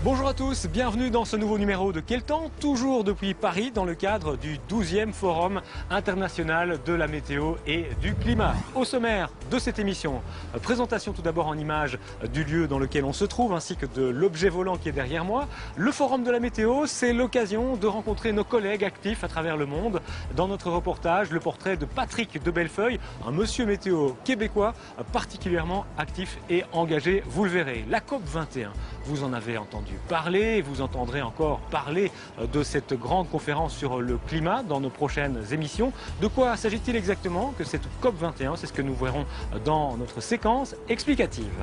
Bonjour à tous, bienvenue dans ce nouveau numéro de Quel temps, toujours depuis Paris dans le cadre du 12e Forum international de la météo et du climat. Au sommaire de cette émission, présentation tout d'abord en images du lieu dans lequel on se trouve ainsi que de l'objet volant qui est derrière moi. Le Forum de la météo, c'est l'occasion de rencontrer nos collègues actifs à travers le monde. Dans notre reportage, le portrait de Patrick de Bellefeuille, un monsieur météo québécois particulièrement actif et engagé, vous le verrez. La COP 21, vous en avez entendu parler, vous entendrez encore parler de cette grande conférence sur le climat dans nos prochaines émissions. De quoi s'agit-il exactement que cette COP 21? C'est ce que nous verrons dans notre séquence explicative.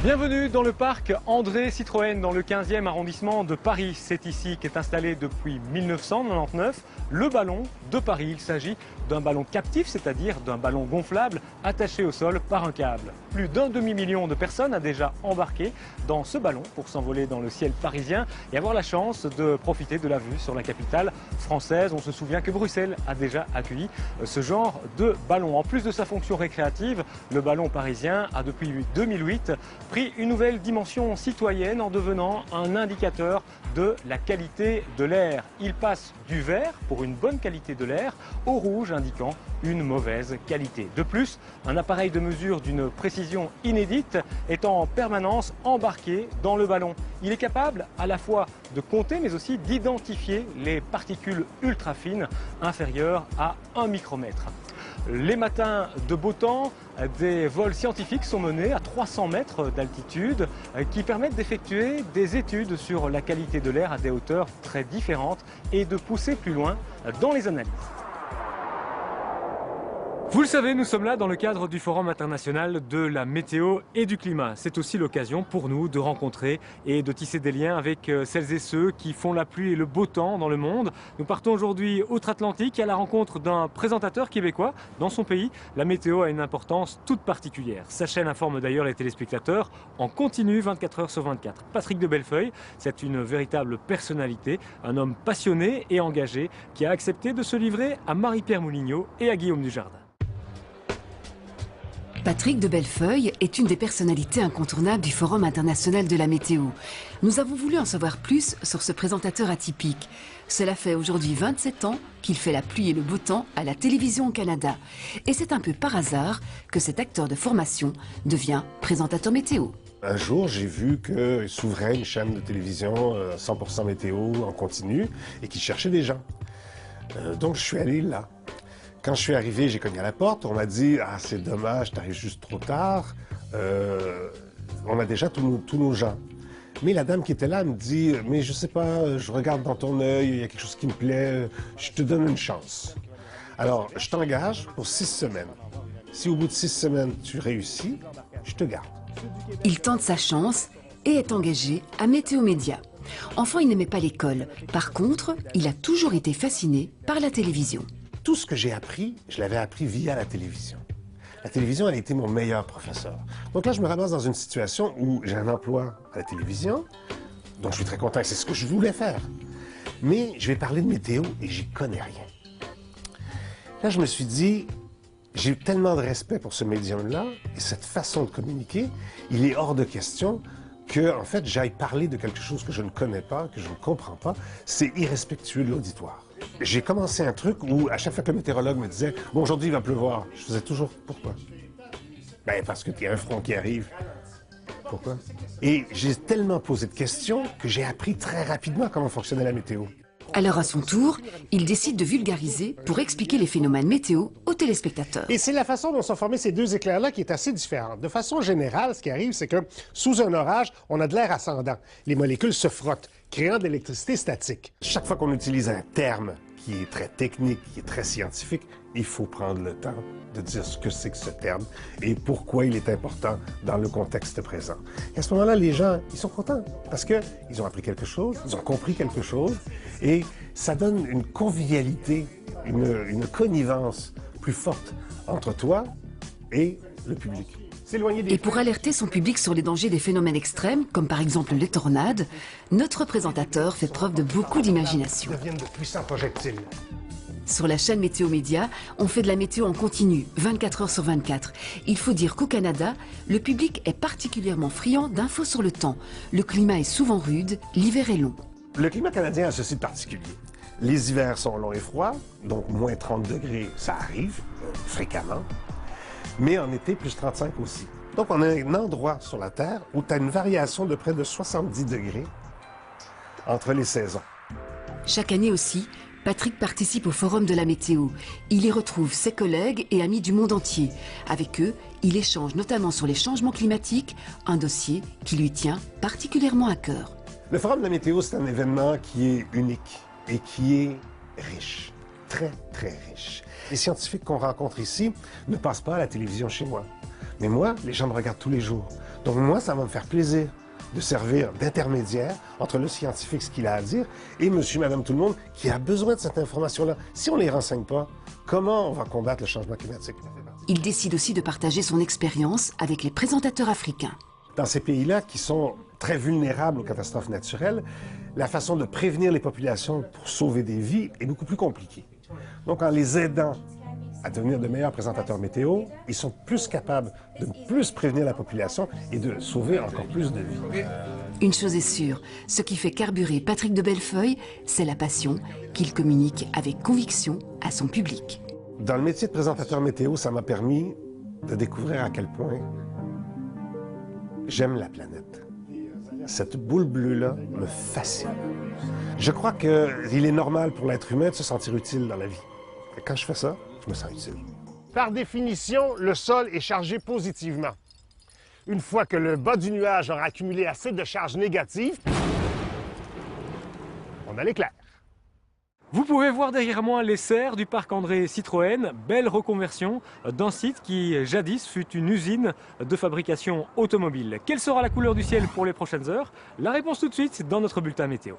Bienvenue dans le parc André Citroën dans le 15e arrondissement de Paris. C'est ici qu'est installé depuis 1999 le ballon de Paris. Il s'agit d'un ballon captif, c'est-à-dire d'un ballon gonflable attaché au sol par un câble. Plus d'un demi-million de personnes a déjà embarqué dans ce ballon pour s'envoler dans le ciel parisien et avoir la chance de profiter de la vue sur la capitale française. On se souvient que Bruxelles a déjà accueilli ce genre de ballon. En plus de sa fonction récréative, le ballon parisien a depuis 2008 pris une nouvelle dimension citoyenne en devenant un indicateur de la qualité de l'air. Il passe du vert pour une bonne qualité de l'air au rouge indiquant une mauvaise qualité. De plus, un appareil de mesure d'une précision inédite est en permanence embarqué dans le ballon. Il est capable à la fois de compter mais aussi d'identifier les particules ultra fines inférieures à 1 micromètre. Les matins de beau temps, des vols scientifiques sont menés à 300 mètres d'altitude qui permettent d'effectuer des études sur la qualité de l'air à des hauteurs très différentes et de pousser plus loin dans les analyses. Vous le savez, nous sommes là dans le cadre du Forum international de la météo et du climat. C'est aussi l'occasion pour nous de rencontrer et de tisser des liens avec celles et ceux qui font la pluie et le beau temps dans le monde. Nous partons aujourd'hui outre-Atlantique à la rencontre d'un présentateur québécois. Dans son pays, la météo a une importance toute particulière. Sa chaîne informe d'ailleurs les téléspectateurs en continu 24 heures sur 24. Patrick de Bellefeuille, c'est une véritable personnalité, un homme passionné et engagé qui a accepté de se livrer à Marie-Pierre Moulineau et à Guillaume Dujardin. Patrick de Bellefeuille est une des personnalités incontournables du Forum international de la météo. Nous avons voulu en savoir plus sur ce présentateur atypique. Cela fait aujourd'hui 27 ans qu'il fait la pluie et le beau temps à la télévision au Canada. Et c'est un peu par hasard que cet acteur de formation devient présentateur météo. Un jour, j'ai vu que s'ouvrait une chaîne de télévision 100% météo en continu et qui cherchait des gens. Donc, je suis allé là. Quand je suis arrivé, j'ai cogné à la porte. On m'a dit « Ah, c'est dommage, t'arrives juste trop tard. On a déjà tous nos gens. » Mais la dame qui était là me dit « Mais je sais pas, je regarde dans ton œil, il y a quelque chose qui me plaît, je te donne une chance. » Alors, je t'engage pour 6 semaines. Si au bout de 6 semaines, tu réussis, je te garde. Il tente sa chance et est engagé à Météo Média. Enfant, il n'aimait pas l'école. Par contre, il a toujours été fasciné par la télévision. Tout ce que j'ai appris, je l'avais appris via la télévision. La télévision, elle a été mon meilleur professeur. Donc là, je me ramasse dans une situation où j'ai un emploi à la télévision, donc je suis très content, c'est ce que je voulais faire. Mais je vais parler de météo et j'y connais rien. Là, je me suis dit, j'ai eu tellement de respect pour ce médium-là et cette façon de communiquer, il est hors de question que, en fait, j'aille parler de quelque chose que je ne connais pas, que je ne comprends pas. C'est irrespectueux de l'auditoire. J'ai commencé un truc où, à chaque fois que le météorologue me disait « Bon, aujourd'hui, il va pleuvoir », je faisais toujours « Pourquoi ?» Ben, parce qu'il y a un front qui arrive. Pourquoi? Et j'ai tellement posé de questions que j'ai appris très rapidement comment fonctionnait la météo. Alors, à son tour, il décide de vulgariser pour expliquer les phénomènes météo aux téléspectateurs. Et c'est la façon dont sont formés ces deux éclairs-là qui est assez différente. De façon générale, ce qui arrive, c'est que sous un orage, on a de l'air ascendant. Les molécules se frottent, créant de l'électricité statique. Chaque fois qu'on utilise un terme qui est très technique, qui est très scientifique, il faut prendre le temps de dire ce que c'est que ce terme et pourquoi il est important dans le contexte présent. Et à ce moment-là, les gens, ils sont contents parce qu'ils ont appris quelque chose, ils ont compris quelque chose et ça donne une convivialité, une connivence plus forte entre toi et le public. Et pour alerter son public sur les dangers des phénomènes extrêmes, comme par exemple les tornades, notre présentateur fait preuve de beaucoup d'imagination. Deviennent de puissants projectiles. Sur la chaîne Météo Média, on fait de la météo en continu, 24 heures sur 24. Il faut dire qu'au Canada, le public est particulièrement friand d'infos sur le temps. Le climat est souvent rude, l'hiver est long. Le climat canadien a ceci de particulier. Les hivers sont longs et froids, donc moins 30 degrés, ça arrive fréquemment. Mais en été, plus 35 aussi. Donc on a un endroit sur la Terre où tu as une variation de près de 70 degrés entre les saisons. Chaque année aussi, Patrick participe au Forum de la météo. Il y retrouve ses collègues et amis du monde entier. Avec eux, il échange notamment sur les changements climatiques, un dossier qui lui tient particulièrement à cœur. Le Forum de la météo, c'est un événement qui est unique et qui est riche, très, très riche. Les scientifiques qu'on rencontre ici ne passent pas à la télévision chez moi. Mais moi, les gens me regardent tous les jours. Donc moi, ça va me faire plaisir de servir d'intermédiaire entre le scientifique, ce qu'il a à dire, et monsieur, madame, tout le monde qui a besoin de cette information-là. Si on ne les renseigne pas, comment on va combattre le changement climatique? Il décide aussi de partager son expérience avec les présentateurs africains. Dans ces pays-là qui sont très vulnérables aux catastrophes naturelles, la façon de prévenir les populations pour sauver des vies est beaucoup plus compliquée. Donc en les aidant à devenir de meilleurs présentateurs météo, ils sont plus capables de plus prévenir la population et de sauver encore plus de vies. Une chose est sûre, ce qui fait carburer Patrick de Bellefeuille, c'est la passion qu'il communique avec conviction à son public. Dans le métier de présentateur météo, ça m'a permis de découvrir à quel point j'aime la planète. Cette boule bleue-là me fascine. Je crois qu'il est normal pour l'être humain de se sentir utile dans la vie. Et quand je fais ça, je me sens utile. Par définition, le sol est chargé positivement. Une fois que le bas du nuage aura accumulé assez de charges négatives, on a l'éclair. Vous pouvez voir derrière moi les serres du parc André Citroën, belle reconversion d'un site qui jadis fut une usine de fabrication automobile. Quelle sera la couleur du ciel pour les prochaines heures? La réponse tout de suite dans notre bulletin météo.